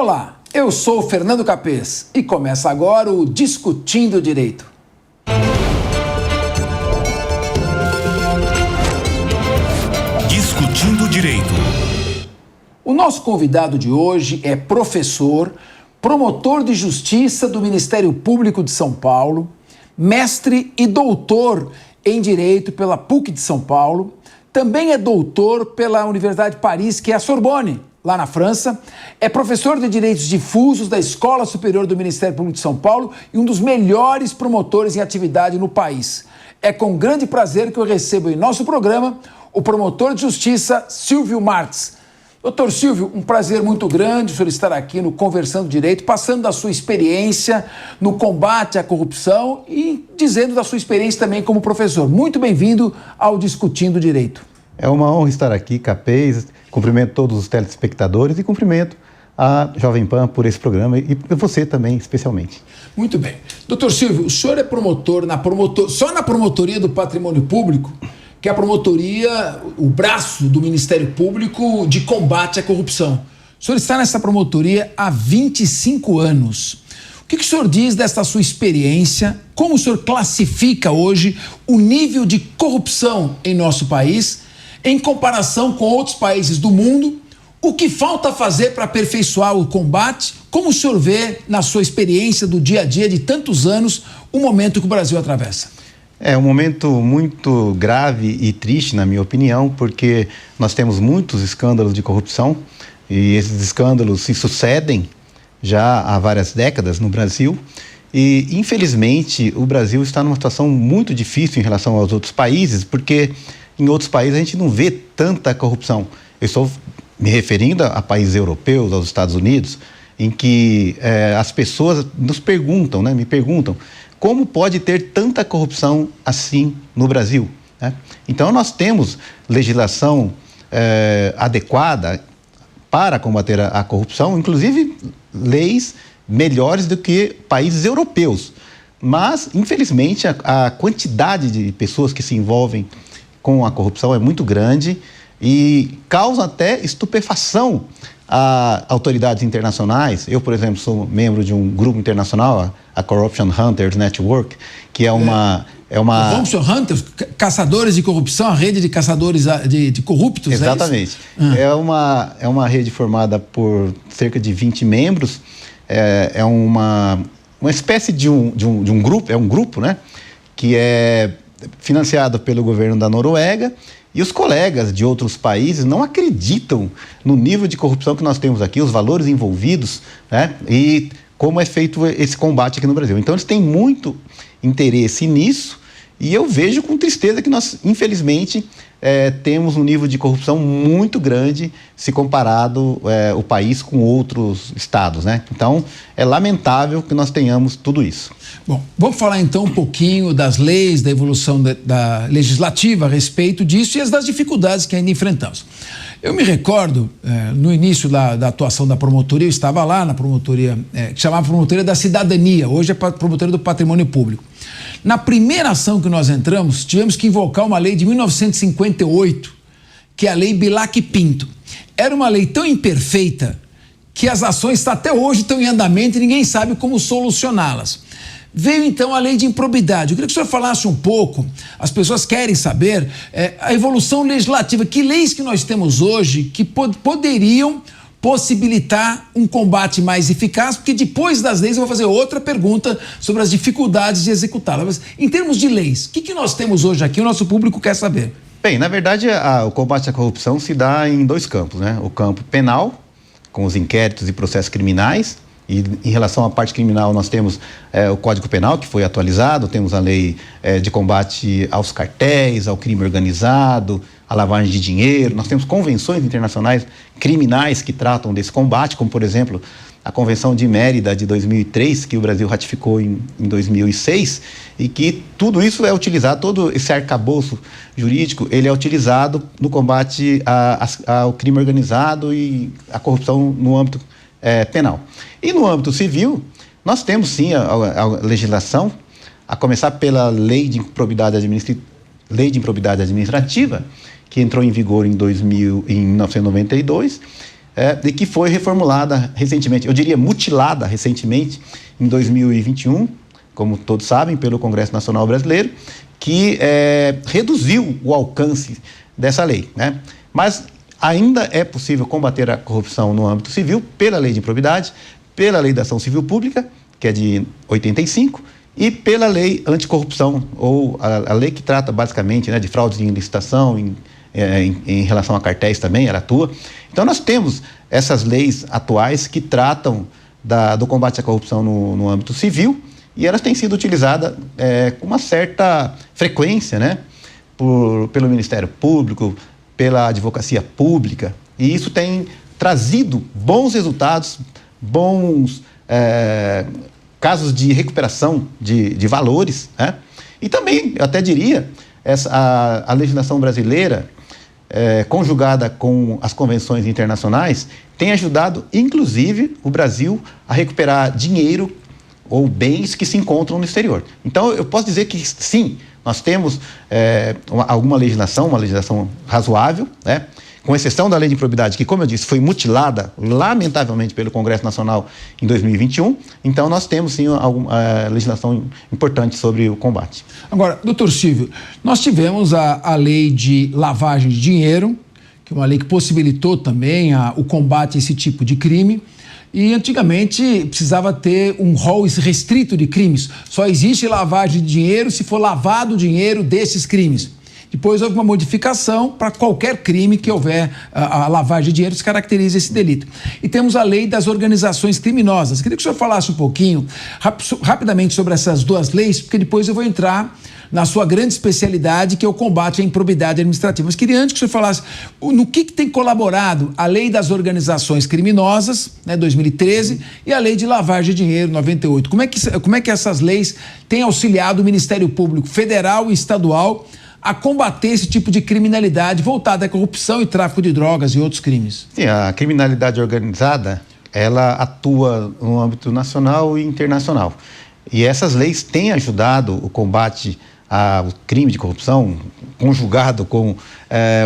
Olá, eu sou o Fernando Capês e começa agora o Discutindo Direito. Discutindo Direito. O nosso convidado de hoje é professor, promotor de justiça do Ministério Público de São Paulo, mestre e doutor em Direito pela PUC de São Paulo, também é doutor pela Universidade de Paris, que é a Sorbonne, lá na França, é professor de Direitos Difusos da Escola Superior do Ministério Público de São Paulo e um dos melhores promotores em atividade no país. É com grande prazer que eu recebo em nosso programa o promotor de justiça Silvio Martins. Doutor Silvio, um prazer muito grande o senhor estar aqui no Conversando Direito, passando da sua experiência no combate à corrupção e dizendo da sua experiência também como professor. Muito bem-vindo ao Discutindo Direito. É uma honra estar aqui, Capês. Cumprimento todos os telespectadores e cumprimento a Jovem Pan por esse programa e você também, especialmente. Muito bem. Doutor Silvio, o senhor é promotor só na Promotoria do Patrimônio Público, que é a promotoria, o braço do Ministério Público de combate à corrupção. O senhor está nessa promotoria há 25 anos. O que o senhor diz dessa sua experiência? Como o senhor classifica hoje o nível de corrupção em nosso país, em comparação com outros países do mundo? O que falta fazer para aperfeiçoar o combate? Como o senhor vê, na sua experiência do dia a dia de tantos anos, o momento que o Brasil atravessa? É um momento muito grave e triste, na minha opinião, porque nós temos muitos escândalos de corrupção e esses escândalos se sucedem já há várias décadas no Brasil e, infelizmente, o Brasil está numa situação muito difícil em relação aos outros países, porque em outros países a gente não vê tanta corrupção. Eu estou me referindo a países europeus, aos Estados Unidos, em que as pessoas nos perguntam, me perguntam, como pode ter tanta corrupção assim no Brasil? Né? Então, nós temos legislação adequada para combater a corrupção, inclusive leis melhores do que países europeus. Mas, infelizmente, a quantidade de pessoas que se envolvem com a corrupção é muito grande e causa até estupefação a autoridades internacionais. Eu, por exemplo, sou membro de um grupo internacional, a Corruption Hunters Network, que é uma... Corruption Hunters, caçadores de corrupção, a rede de caçadores de corruptos. Exatamente. É uma rede formada por cerca de 20 membros, é uma espécie de um grupo, né, que é financiado pelo governo da Noruega. E os colegas de outros países não acreditam no nível de corrupção que nós temos aqui, os valores envolvidos, né? E como é feito esse combate aqui no Brasil. Então, eles têm muito interesse nisso e eu vejo com tristeza que nós, infelizmente, temos um nível de corrupção muito grande se comparado o país com outros estados, né? Então, é lamentável que nós tenhamos tudo isso. Bom, vamos falar então um pouquinho das leis, da evolução da legislativa a respeito disso e das dificuldades que ainda enfrentamos. Eu me recordo, no início da atuação da promotoria, eu estava lá na promotoria, que chamava Promotoria da Cidadania, hoje é Promotoria do Patrimônio Público. Na primeira ação que nós entramos, tivemos que invocar uma lei de 1958, que é a Lei Bilac-Pinto. Era uma lei tão imperfeita que as ações até hoje estão em andamento e ninguém sabe como solucioná-las. Veio então a lei de improbidade. Eu queria que o senhor falasse um pouco, as pessoas querem saber a evolução legislativa, que leis que nós temos hoje que poderiam possibilitar um combate mais eficaz, porque depois das leis eu vou fazer outra pergunta sobre as dificuldades de executá-las. Mas, em termos de leis, o que nós temos hoje aqui, o nosso público quer saber? Bem, na verdade, o combate à corrupção se dá em dois campos, né? O campo penal, com os inquéritos e processos criminais, e em relação à parte criminal nós temos o Código Penal, que foi atualizado, temos a lei de combate aos cartéis, ao crime organizado, à lavagem de dinheiro, nós temos convenções internacionais criminais que tratam desse combate, como por exemplo a Convenção de Mérida de 2003, que o Brasil ratificou em 2006, e que tudo isso é utilizado, todo esse arcabouço jurídico, ele é utilizado no combate ao crime organizado e à corrupção no âmbito penal. E no âmbito civil, nós temos sim a legislação, a começar pela Lei de Improbidade Administrativa, que entrou em vigor em 1992, e que foi reformulada recentemente, eu diria mutilada recentemente, em 2021, como todos sabem, pelo Congresso Nacional Brasileiro, que reduziu o alcance dessa lei, né? Mas ainda é possível combater a corrupção no âmbito civil pela Lei de Improbidade, pela Lei da Ação Civil Pública, que é de 85, e pela Lei Anticorrupção, ou a lei que trata basicamente, né, de fraudes em licitação, em relação a cartéis também, ela atua. Então nós temos essas leis atuais que tratam do combate à corrupção no âmbito civil, e elas têm sido utilizadas com uma certa frequência, né, pelo Ministério Público, pela Advocacia Pública, e isso tem trazido bons resultados, bons casos de recuperação de valores, né? E também, eu até diria, a legislação brasileira, conjugada com as convenções internacionais, tem ajudado, inclusive, o Brasil a recuperar dinheiro ou bens que se encontram no exterior. Então, eu posso dizer que, sim, nós temos alguma legislação, uma legislação razoável, né? Com exceção da Lei de Improbidade, que, como eu disse, foi mutilada, lamentavelmente, pelo Congresso Nacional em 2021. Então, nós temos, sim, alguma legislação importante sobre o combate. Agora, doutor Silvio, nós tivemos a lei de lavagem de dinheiro, que é uma lei que possibilitou também o combate a esse tipo de crime. E antigamente precisava ter um rol restrito de crimes. Só existe lavagem de dinheiro se for lavado o dinheiro desses crimes. Depois houve uma modificação para qualquer crime que houver a lavagem de dinheiro, se caracteriza esse delito. E temos a lei das organizações criminosas. Queria que o senhor falasse um pouquinho, rapidamente, sobre essas duas leis, porque depois eu vou entrar na sua grande especialidade, que é o combate à improbidade administrativa. Mas queria antes que o senhor falasse no que tem colaborado a lei das organizações criminosas, né, 2013, e a lei de lavagem de dinheiro, 98. Como é que essas leis têm auxiliado o Ministério Público Federal e Estadual a combater esse tipo de criminalidade voltada à corrupção e tráfico de drogas e outros crimes? Sim, a criminalidade organizada, ela atua no âmbito nacional e internacional. E essas leis têm ajudado o combate ao crime de corrupção, conjugado com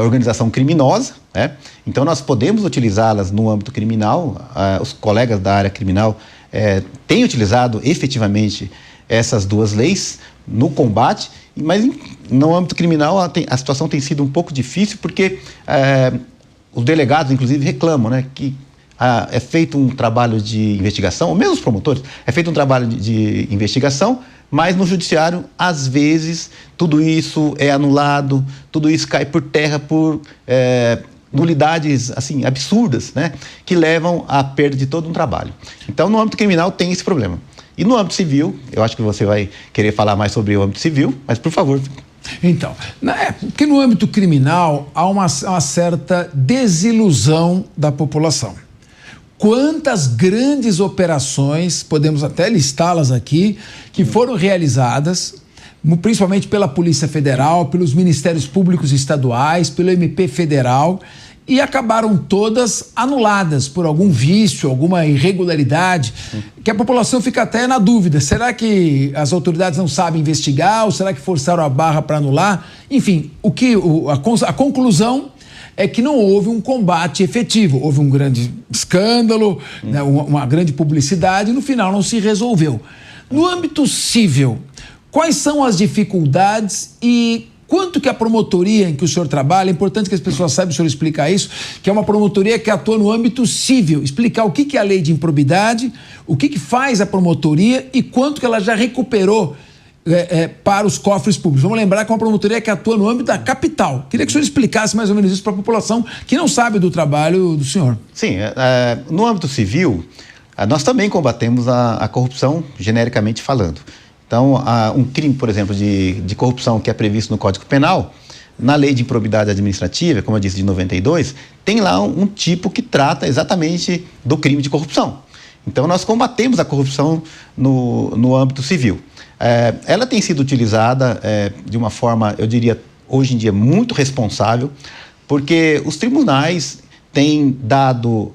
organização criminosa, né? Então, nós podemos utilizá-las no âmbito criminal. Os colegas da área criminal têm utilizado efetivamente essas duas leis no combate, mas no âmbito criminal a situação tem sido um pouco difícil, porque os delegados, inclusive, reclamam, né, que é feito um trabalho de investigação, ou mesmo os promotores, é feito um trabalho de investigação, mas no judiciário, às vezes, tudo isso é anulado, tudo isso cai por terra por nulidades assim, absurdas, né, que levam à perda de todo um trabalho. Então, no âmbito criminal tem esse problema. E no âmbito civil, eu acho que você vai querer falar mais sobre o âmbito civil, mas por favor. Então, porque no âmbito criminal há uma certa desilusão da população. Quantas grandes operações, podemos até listá-las aqui, que foram realizadas, principalmente pela Polícia Federal, pelos Ministérios Públicos Estaduais, pelo MP Federal, e acabaram todas anuladas por algum vício, alguma irregularidade, que a população fica até na dúvida. Será que as autoridades não sabem investigar ou será que forçaram a barra para anular? Enfim, a conclusão é que não houve um combate efetivo. Houve um grande escândalo, né, uma grande publicidade e no final não se resolveu. No âmbito civil, quais são as dificuldades e quanto que a promotoria em que o senhor trabalha, é importante que as pessoas saibam, o senhor explicar isso, que é uma promotoria que atua no âmbito civil, explicar o que é a lei de improbidade, o que faz a promotoria e quanto que ela já recuperou para os cofres públicos. Vamos lembrar que é uma promotoria que atua no âmbito da capital. Queria que o senhor explicasse mais ou menos isso para a população que não sabe do trabalho do senhor. Sim, no âmbito civil, nós também combatemos a corrupção, genericamente falando. Então, um crime, por exemplo, de corrupção que é previsto no Código Penal, na Lei de Improbidade Administrativa, como eu disse, de 92, tem lá um tipo que trata exatamente do crime de corrupção. Então, nós combatemos a corrupção no âmbito civil. Ela tem sido utilizada de uma forma, eu diria, hoje em dia, muito responsável, porque os tribunais têm dado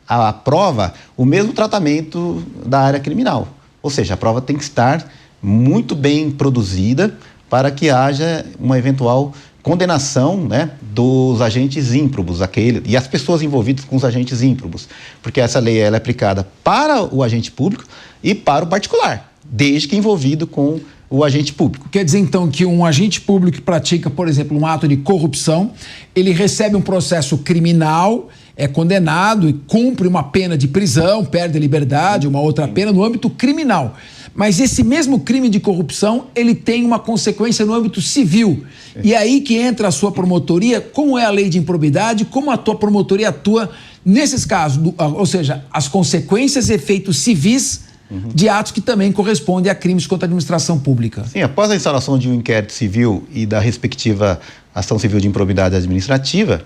à prova o mesmo tratamento da área criminal. Ou seja, a prova tem que estar muito bem produzida para que haja uma eventual condenação, né, dos agentes ímprobos, e as pessoas envolvidas com os agentes ímprobos, porque essa lei ela é aplicada para o agente público e para o particular, desde que envolvido com o agente público. Quer dizer, então, que um agente público que pratica, por exemplo, um ato de corrupção, ele recebe um processo criminal, é condenado e cumpre uma pena de prisão, perde a liberdade, uma outra pena no âmbito criminal. Mas esse mesmo crime de corrupção, ele tem uma consequência no âmbito civil. E aí que entra a sua promotoria, como é a lei de improbidade, como a tua promotoria atua nesses casos, ou seja, as consequências e efeitos civis de atos que também correspondem a crimes contra a administração pública. Sim, após a instalação de um inquérito civil e da respectiva ação civil de improbidade administrativa,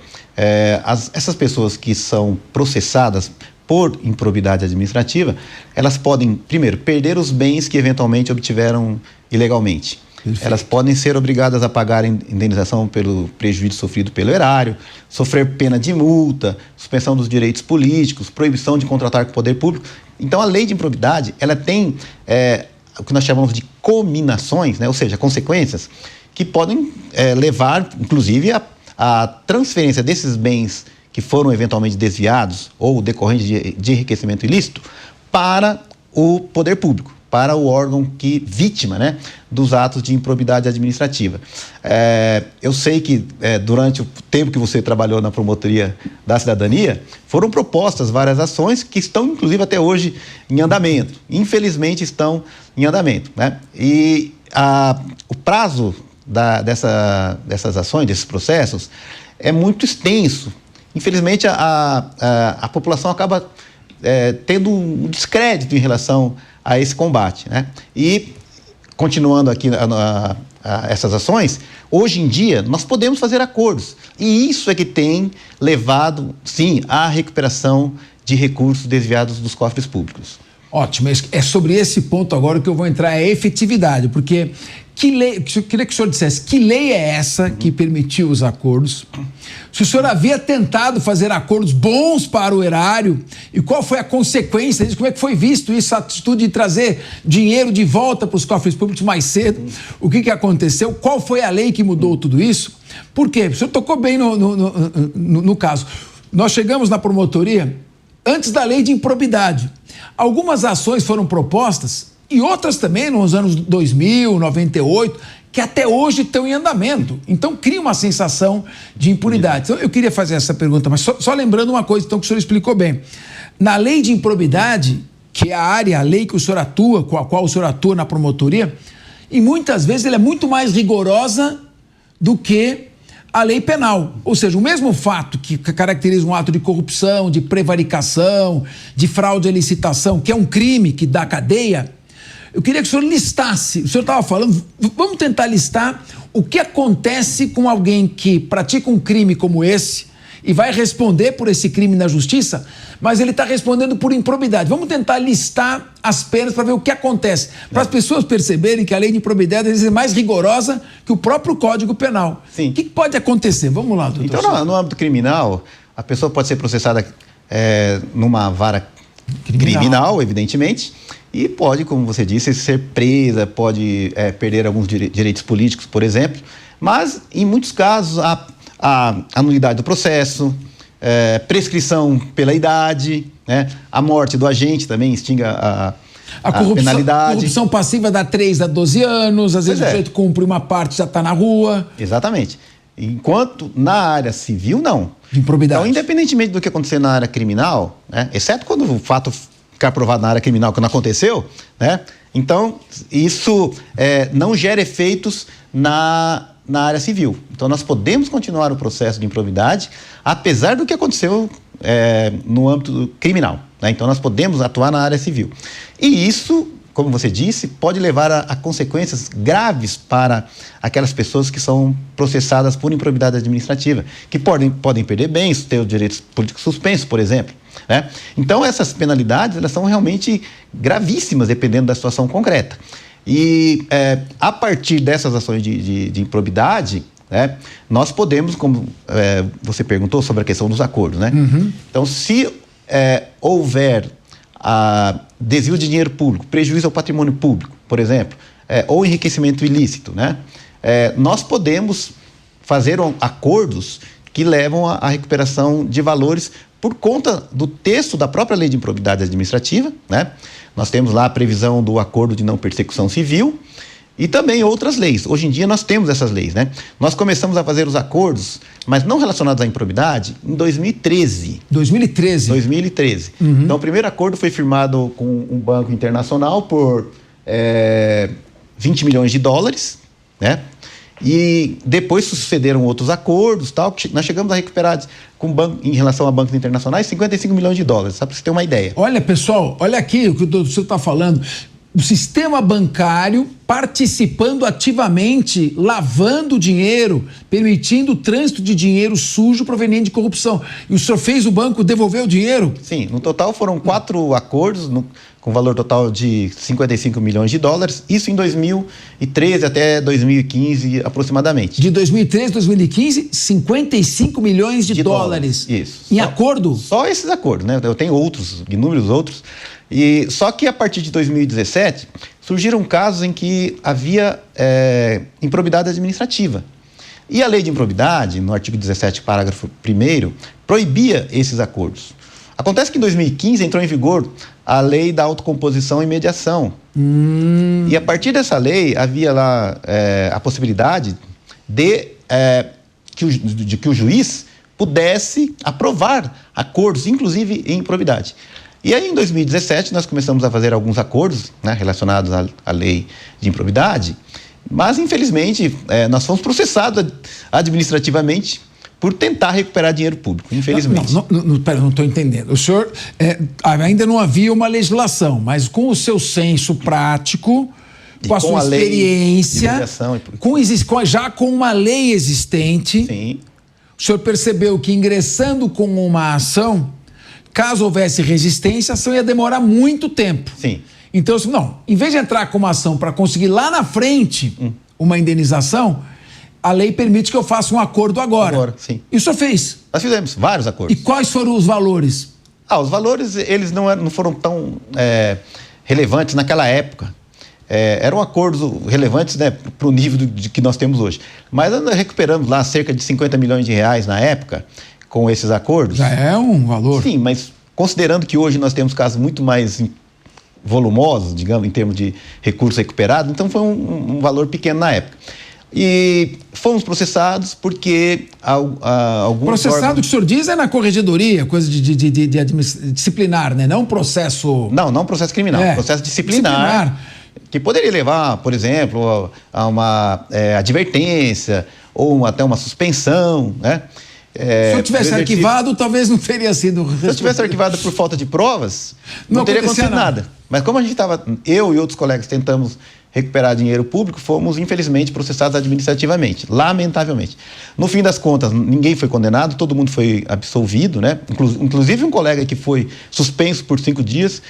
essas pessoas que são processadas por improbidade administrativa, elas podem, primeiro, perder os bens que eventualmente obtiveram ilegalmente. Perfeito. Elas podem ser obrigadas a pagar indenização pelo prejuízo sofrido pelo erário, sofrer pena de multa, suspensão dos direitos políticos, proibição de contratar com o poder público. Então, a lei de improbidade, ela tem o que nós chamamos de cominações, né? Ou seja, consequências que podem levar, inclusive, a transferência desses bens que foram eventualmente desviados ou decorrentes de enriquecimento ilícito para o poder público, para o órgão vítima, né, dos atos de improbidade administrativa. Eu sei que durante o tempo que você trabalhou na Promotoria da Cidadania, foram propostas várias ações que estão, inclusive, até hoje em andamento. Infelizmente, estão em andamento, né? E o prazo dessas ações, desses processos, é muito extenso. Infelizmente, a população acaba tendo um descrédito em relação a esse combate, né? E, continuando aqui essas ações, hoje em dia nós podemos fazer acordos. E isso é que tem levado, sim, à recuperação de recursos desviados dos cofres públicos. Ótimo, é sobre esse ponto agora que eu vou entrar, é a efetividade, porque eu queria que o senhor dissesse, que lei é essa que permitiu os acordos? Se o senhor havia tentado fazer acordos bons para o erário, e qual foi a consequência disso? Como é que foi visto isso, a atitude de trazer dinheiro de volta para os cofres públicos mais cedo? O que aconteceu? Qual foi a lei que mudou tudo isso? Por quê? O senhor tocou bem no caso. Nós chegamos na promotoria antes da lei de improbidade. Algumas ações foram propostas e outras também nos anos 2000, 98, que até hoje estão em andamento. Então, cria uma sensação de impunidade. Então, eu queria fazer essa pergunta, mas só lembrando uma coisa, então, que o senhor explicou bem. Na lei de improbidade, que é a lei que o senhor atua, com a qual o senhor atua na promotoria, e muitas vezes ela é muito mais rigorosa do que a lei penal. Ou seja, o mesmo fato que caracteriza um ato de corrupção, de prevaricação, de fraude à licitação, que é um crime que dá cadeia, eu queria que o senhor listasse, o senhor estava falando, vamos tentar listar o que acontece com alguém que pratica um crime como esse e vai responder por esse crime na justiça, mas ele está respondendo por improbidade. Vamos tentar listar as penas para ver o que acontece, para as pessoas perceberem que a lei de improbidade é mais rigorosa que o próprio Código Penal. Sim. O que pode acontecer? Vamos lá, doutor. Então, no âmbito criminal, a pessoa pode ser processada numa vara criminal, evidentemente, e pode, como você disse, ser presa, pode perder alguns direitos políticos, por exemplo, mas, em muitos casos, a nulidade do processo, prescrição pela idade, né? A morte do agente também extingue a penalidade. A corrupção passiva dá 3 a 12 anos, às vezes o sujeito cumpre uma parte e já está na rua. Exatamente. Enquanto na área civil, não. De improbidade. Então, independentemente do que acontecer na área criminal, né? Exceto quando o fato ficar provado na área criminal que não aconteceu, né? Então, isso não gera efeitos na área civil. Então, nós podemos continuar o processo de improbidade, apesar do que aconteceu no âmbito criminal, né? Então, nós podemos atuar na área civil. E isso, como você disse, pode levar a consequências graves para aquelas pessoas que são processadas por improbidade administrativa, que podem perder bens, ter os direitos políticos suspensos, por exemplo, né? Então, essas penalidades, elas são realmente gravíssimas, dependendo da situação concreta. E a partir dessas ações de improbidade, né, nós podemos, como você perguntou sobre a questão dos acordos, né? Uhum. Então, se houver desvio de dinheiro público, prejuízo ao patrimônio público, por exemplo, ou enriquecimento ilícito, né? Nós podemos fazer acordos que levam à recuperação de valores por conta do texto da própria Lei de Improbidade Administrativa, né? Nós temos lá a previsão do acordo de não persecução civil e também outras leis. Hoje em dia nós temos essas leis, né? Nós começamos a fazer os acordos, mas não relacionados à improbidade, em 2013. 2013? 2013. Então, o primeiro acordo foi firmado com um banco internacional por 20 milhões de dólares, né? E depois sucederam outros acordos, tal, que nós chegamos a recuperar em relação a bancos internacionais 55 milhões de dólares, só para você ter uma ideia. Olha, pessoal, olha aqui o que o senhor está falando. O sistema bancário participando ativamente, lavando dinheiro, permitindo o trânsito de dinheiro sujo proveniente de corrupção. E o senhor fez o banco devolver o dinheiro? Sim, no total foram 4 acordos, com valor total de 55 milhões de dólares, isso em 2013 até 2015 aproximadamente. De 2013 a 2015, 55 milhões de dólares. Isso. Em acordo? Só esses acordos, né? Eu tenho outros, inúmeros outros. E só que a partir de 2017 surgiram casos em que havia improbidade administrativa. E a lei de improbidade, no artigo 17, parágrafo 1º, proibia esses acordos. Acontece que em 2015 entrou em vigor a lei da autocomposição e mediação. E a partir dessa lei havia lá a possibilidade de que o juiz pudesse aprovar acordos, inclusive em improbidade. E aí, em 2017, nós começamos a fazer alguns acordos, né, relacionados à lei de improbidade, mas, infelizmente, nós fomos processados administrativamente por tentar recuperar dinheiro público, infelizmente. Pera, não estou entendendo. O senhor, ainda não havia uma legislação, mas com o seu senso prático, com a sua experiência, já com uma lei existente, sim, o senhor percebeu que ingressando com uma ação, caso houvesse resistência, a ação ia demorar muito tempo. Sim. Então, em vez de entrar com uma ação para conseguir lá na frente uma indenização, a lei permite que eu faça um acordo agora. Sim. E o senhor fez? Nós fizemos vários acordos. E quais foram os valores? Os valores, eles não foram tão relevantes naquela época. Eram acordos relevantes, né, para o nível de que nós temos hoje. Mas nós recuperamos lá cerca de 50 milhões de reais na época, com esses acordos. Já é um valor. Sim, mas considerando que hoje nós temos casos muito mais volumosos, digamos, em termos de recursos recuperados, então foi um valor pequeno na época. E fomos processados porque alguns Processado, o que o senhor diz, é na corregedoria, coisa de disciplinar, né? Não processo... Não processo criminal, processo disciplinar, que poderia levar, por exemplo, a uma advertência ou até uma suspensão, né? Se eu tivesse arquivado, talvez não teria sido... Se eu tivesse arquivado por falta de provas, não teria acontecido nada. Mas como a gente estava, eu e outros colegas tentamos recuperar dinheiro público, fomos, infelizmente, processados administrativamente, lamentavelmente. No fim das contas, ninguém foi condenado, todo mundo foi absolvido, né? Inclusive um colega que foi suspenso por 5 dias,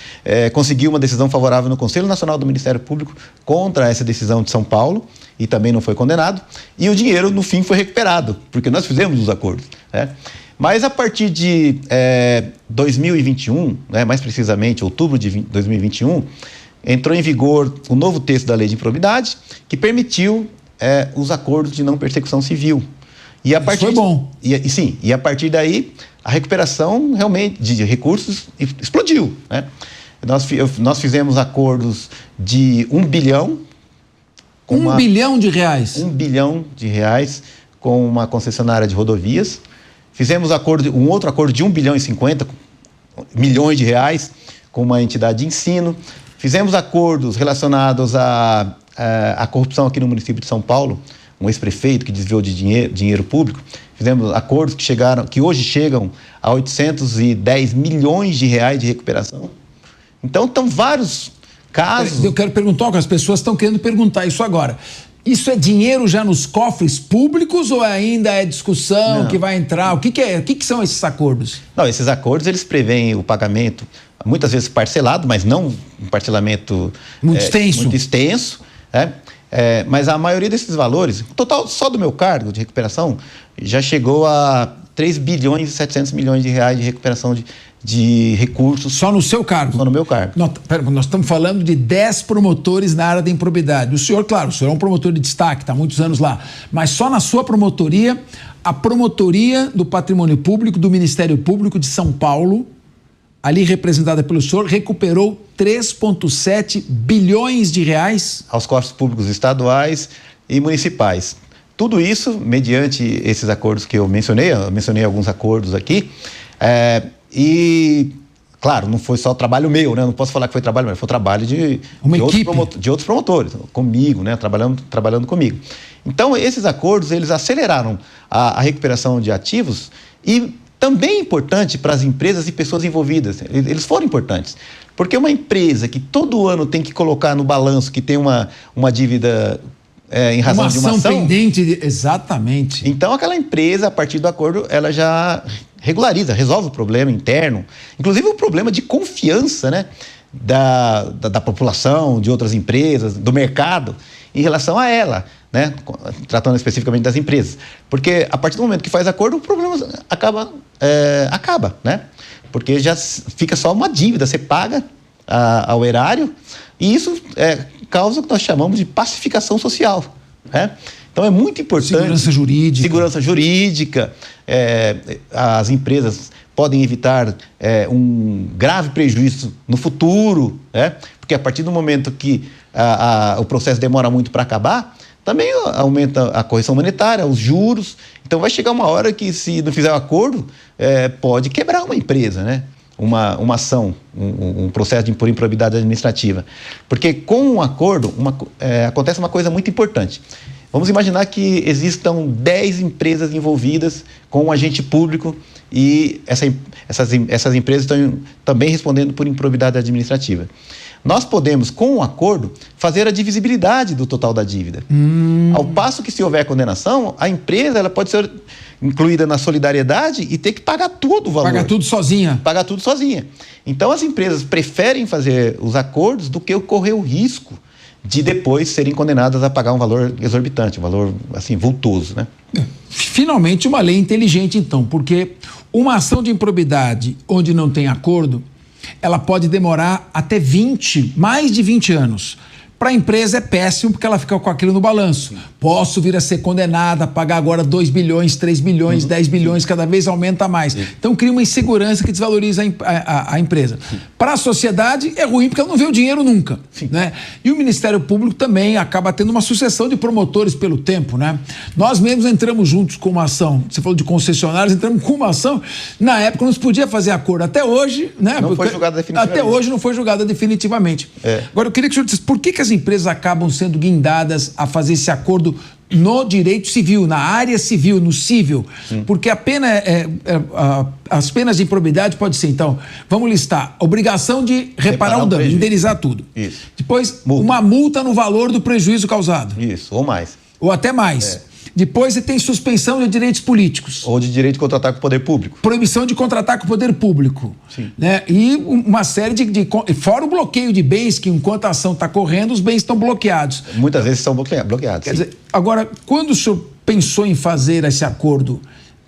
conseguiu uma decisão favorável no Conselho Nacional do Ministério Público contra essa decisão de São Paulo, e também não foi condenado, e o dinheiro, no fim, foi recuperado, porque nós fizemos os acordos, né? Mas a partir de 2021, né, mais precisamente outubro de 2021, entrou em vigor o novo texto da Lei de Improbidade, que permitiu os acordos de não persecução civil. E a partir foi bom. E a partir daí, a recuperação realmente de recursos explodiu, né? Nós fizemos acordos de 1 bilhão... $1 bilhão de reais? 1 bilhão de reais com uma concessionária de rodovias. Fizemos um outro acordo de 1 bilhão e 50 milhões de reais com uma entidade de ensino. Fizemos acordos relacionados à corrupção aqui no município de São Paulo, um ex-prefeito que desviou de dinheiro público. Fizemos acordos que hoje chegam a 810 milhões de reais de recuperação. Então, estão vários casos... Eu quero perguntar, que as pessoas estão querendo perguntar isso agora. Isso é dinheiro já nos cofres públicos ou ainda é discussão que vai entrar? O que são esses acordos? Não, esses acordos, eles prevêem o pagamento, muitas vezes parcelado, mas não um parcelamento muito extenso, né? Mas a maioria desses valores, o total só do meu cargo de recuperação, já chegou a 3 bilhões e 700 milhões de reais de recuperação de recursos. Só no seu cargo? Só no meu cargo. Nós estamos falando de 10 promotores na área da improbidade. O senhor, claro, o senhor é um promotor de destaque, está há muitos anos lá, mas só na sua promotoria, a Promotoria do Patrimônio Público do Ministério Público de São Paulo, ali representada pelo senhor, recuperou 3,7 bilhões de reais aos cofres públicos estaduais e municipais. Tudo isso mediante esses acordos que eu mencionei alguns acordos aqui, e, claro, não foi só trabalho meu, né? Não posso falar que foi trabalho meu, foi trabalho de outros promotores, comigo, né? Trabalhando comigo. Então, esses acordos, eles aceleraram a recuperação de ativos e também é importante para as empresas e pessoas envolvidas. Eles foram importantes. Porque uma empresa que todo ano tem que colocar no balanço que tem uma dívida em razão de uma ação pendente, exatamente. Então, aquela empresa, a partir do acordo, ela já regulariza, resolve o problema interno, inclusive o problema de confiança, né, da população, de outras empresas, do mercado, em relação a ela, né, tratando especificamente das empresas. Porque, a partir do momento que faz acordo, o problema acaba, né, porque já fica só uma dívida, você paga ao erário, e isso causa o que nós chamamos de pacificação social, né? Então é muito importante. Segurança jurídica. As empresas podem evitar um grave prejuízo no futuro, né? Porque a partir do momento que o processo demora muito para acabar, também aumenta a correção monetária, os juros. Então vai chegar uma hora que, se não fizer um acordo, pode quebrar uma empresa, né? Uma ação, um processo por improbidade administrativa. Porque com um acordo acontece uma coisa muito importante. Vamos imaginar que existam 10 empresas envolvidas com um agente público e essas empresas estão também respondendo por improbidade administrativa. Nós podemos, com um acordo, fazer a divisibilidade do total da dívida. Ao passo que, se houver condenação, a empresa ela pode ser incluída na solidariedade e ter que pagar todo o valor. Pagar tudo sozinha. Pagar tudo sozinha. Então, as empresas preferem fazer os acordos do que correr o risco de depois serem condenadas a pagar um valor exorbitante, um valor, assim, vultoso, né? Finalmente, uma lei inteligente, então, porque uma ação de improbidade onde não tem acordo, ela pode demorar até mais de 20 anos. Para a empresa é péssimo, porque ela fica com aquilo no balanço. Posso vir a ser condenada a pagar agora 2 bilhões, 3 bilhões, 10 bilhões, cada vez aumenta mais. Então cria uma insegurança que desvaloriza a empresa. Para a sociedade é ruim, porque ela não vê o dinheiro nunca, né? E o Ministério Público também acaba tendo uma sucessão de promotores pelo tempo, né? Nós mesmos entramos juntos com uma ação, você falou de concessionários, entramos com uma ação, na época não se podia fazer acordo, até hoje, né? Não foi julgada definitivamente. Até hoje não foi julgada definitivamente. Agora eu queria que o senhor dissesse, por que as empresas acabam sendo guindadas a fazer esse acordo no direito civil, na área civil, no cível? Porque a pena as penas de improbidade pode ser, então, vamos listar, obrigação de reparar o dano, indenizar tudo. Isso. Depois, uma multa no valor do prejuízo causado. Isso, ou mais. Ou até mais. Depois você tem suspensão de direitos políticos. Ou de direito de contratar com o poder público. Proibição de contratar com o poder público. Né? E uma série fora o bloqueio de bens, que enquanto a ação está correndo, os bens estão bloqueados. Muitas vezes são bloqueados. Quer dizer, agora, quando o senhor pensou em fazer esse acordo,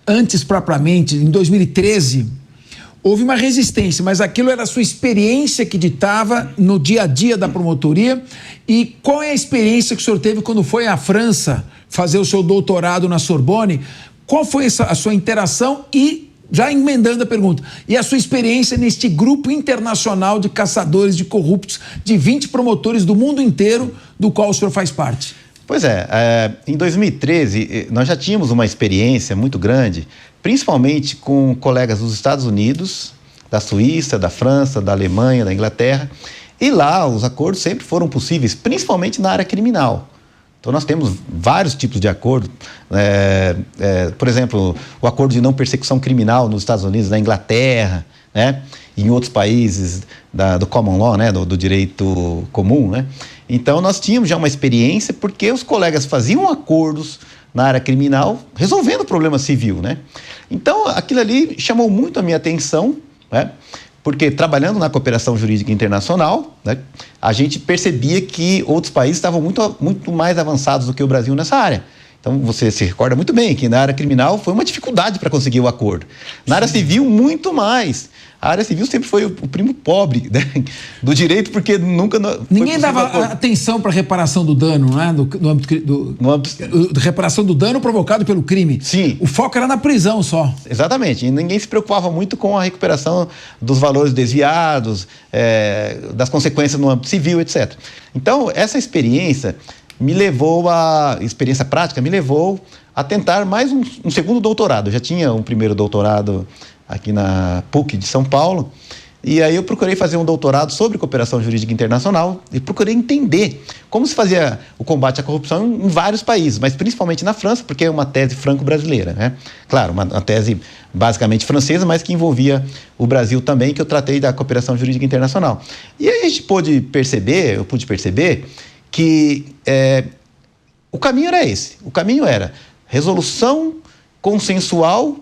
antes propriamente, em 2013, houve uma resistência, mas aquilo era a sua experiência que ditava no dia a dia da promotoria. E qual é a experiência que o senhor teve quando foi à França fazer o seu doutorado na Sorbonne? Qual foi a sua interação e, já emendando a pergunta, e a sua experiência neste grupo internacional de caçadores de corruptos, de 20 promotores do mundo inteiro, do qual o senhor faz parte? Pois em 2013, nós já tínhamos uma experiência muito grande, principalmente com colegas dos Estados Unidos, da Suíça, da França, da Alemanha, da Inglaterra, e lá os acordos sempre foram possíveis, principalmente na área criminal. Então, nós temos vários tipos de acordo. Por exemplo, o acordo de não persecução criminal nos Estados Unidos, na Inglaterra, né? E em outros países do common law, né? Do direito comum, né? Então, nós tínhamos já uma experiência porque os colegas faziam acordos na área criminal resolvendo o problema civil, né? Então, aquilo ali chamou muito a minha atenção, né? Porque, trabalhando na cooperação jurídica internacional, né, a gente percebia que outros países estavam muito mais avançados do que o Brasil nessa área. Então, você se recorda muito bem que na área criminal foi uma dificuldade para conseguir o acordo. Na área civil, muito mais. A área civil sempre foi o primo pobre, né, do direito, porque nunca... Ninguém dava atenção para a reparação do dano, não é? Reparação do dano provocado pelo crime. Sim. O foco era na prisão só. Exatamente. E ninguém se preocupava muito com a recuperação dos valores desviados, das consequências no âmbito civil, etc. Então, essa experiência prática me levou a tentar mais um segundo doutorado. Eu já tinha um primeiro doutorado aqui na PUC de São Paulo, e aí eu procurei fazer um doutorado sobre cooperação jurídica internacional e procurei entender como se fazia o combate à corrupção em vários países, mas principalmente na França, porque é uma tese franco-brasileira, né? Claro, uma tese basicamente francesa, mas que envolvia o Brasil também, que eu tratei da cooperação jurídica internacional. E aí eu pude perceber que o caminho era esse. O caminho era resolução consensual,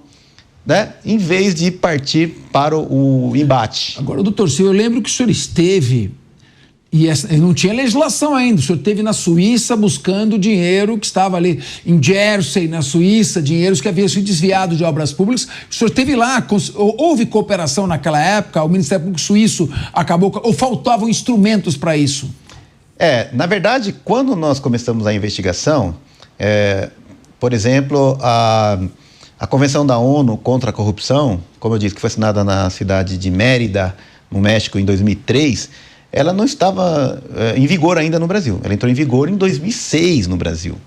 né, em vez de partir para o embate. Agora, doutor Silva, eu lembro que o senhor esteve, e não tinha legislação ainda, o senhor esteve na Suíça buscando dinheiro que estava ali em Jersey, na Suíça, dinheiros que haviam sido desviados de obras públicas. O senhor esteve lá, houve cooperação naquela época, o Ministério Público Suíço acabou, ou faltavam instrumentos para isso? Na verdade, quando nós começamos a investigação, por exemplo, a Convenção da ONU contra a Corrupção, como eu disse, que foi assinada na cidade de Mérida, no México, em 2003, ela não estava em vigor ainda no Brasil. Ela entrou em vigor em 2006 no Brasil.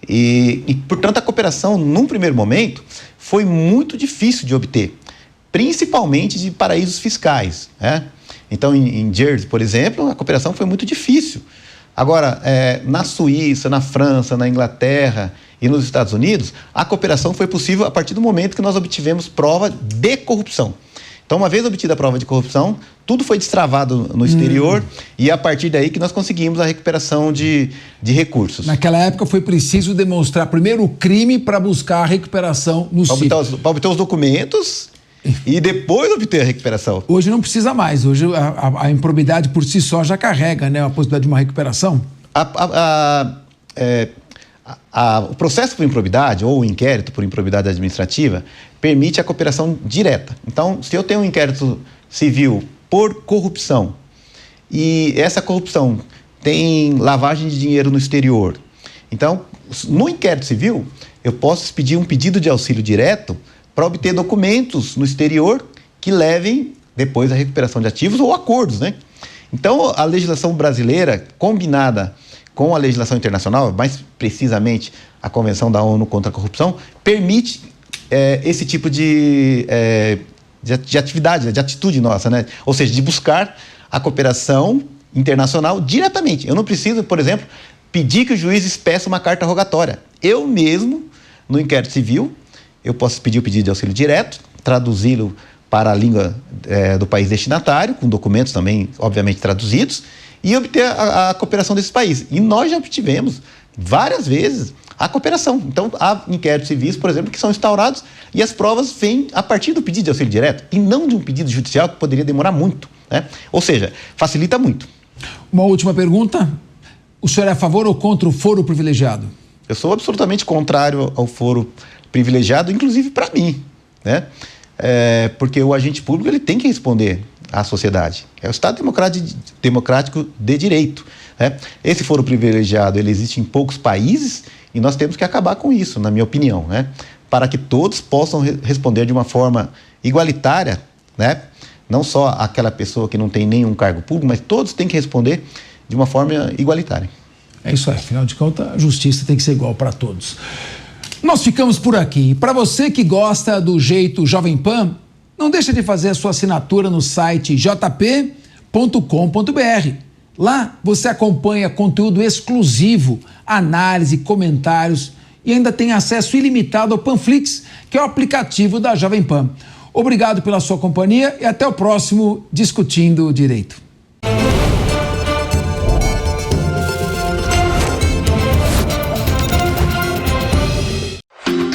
E, portanto, a cooperação, num primeiro momento, foi muito difícil de obter, principalmente de paraísos fiscais, né? Então, em Jersey, por exemplo, a cooperação foi muito difícil. Agora, na Suíça, na França, na Inglaterra e nos Estados Unidos, a cooperação foi possível a partir do momento que nós obtivemos prova de corrupção. Então, uma vez obtida a prova de corrupção, tudo foi destravado no exterior e a partir daí que nós conseguimos a recuperação de recursos. Naquela época foi preciso demonstrar primeiro o crime para buscar a recuperação no sítio. Para obter os documentos e depois obter a recuperação. Hoje não precisa mais. Hoje a improbidade por si só já carrega, né, a possibilidade de uma recuperação. O processo por improbidade ou o inquérito por improbidade administrativa permite a cooperação direta. Então, se eu tenho um inquérito civil por corrupção e essa corrupção tem lavagem de dinheiro no exterior, então, no inquérito civil, eu posso pedir um pedido de auxílio direto para obter documentos no exterior que levem depois à recuperação de ativos ou acordos, né? Então, a legislação brasileira, combinada com a legislação internacional, mais precisamente a Convenção da ONU contra a Corrupção, permite esse tipo de atividade, de atitude nossa, né? Ou seja, de buscar a cooperação internacional diretamente. Eu não preciso, por exemplo, pedir que o juiz peça uma carta rogatória. Eu mesmo, no inquérito civil, eu posso pedir o pedido de auxílio direto, traduzi-lo para a língua do país destinatário, com documentos também, obviamente, traduzidos, e obter a cooperação desse país. E nós já obtivemos várias vezes a cooperação. Então, há inquéritos civis, por exemplo, que são instaurados e as provas vêm a partir do pedido de auxílio direto e não de um pedido judicial que poderia demorar muito, né? Ou seja, facilita muito. Uma última pergunta. O senhor é a favor ou contra o foro privilegiado? Eu sou absolutamente contrário ao foro privilegiado, inclusive para mim, né? Porque o agente público ele tem que responder à sociedade. É o Estado democrático de direito, né? Esse foro privilegiado ele existe em poucos países e nós temos que acabar com isso, na minha opinião, né? Para que todos possam responder de uma forma igualitária, né? Não só aquela pessoa que não tem nenhum cargo público, mas todos têm que responder de uma forma igualitária. É isso aí, afinal de contas, a justiça tem que ser igual para todos. Nós ficamos por aqui. Para você que gosta do jeito Jovem Pan, não deixa de fazer a sua assinatura no site jp.com.br. Lá você acompanha conteúdo exclusivo, análise, comentários e ainda tem acesso ilimitado ao Panflix, que é o aplicativo da Jovem Pan. Obrigado pela sua companhia e até o próximo Discutindo Direito.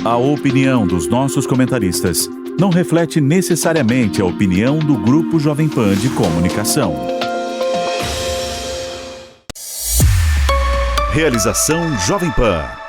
A opinião dos nossos comentaristas não reflete necessariamente a opinião do Grupo Jovem Pan de Comunicação. Realização Jovem Pan.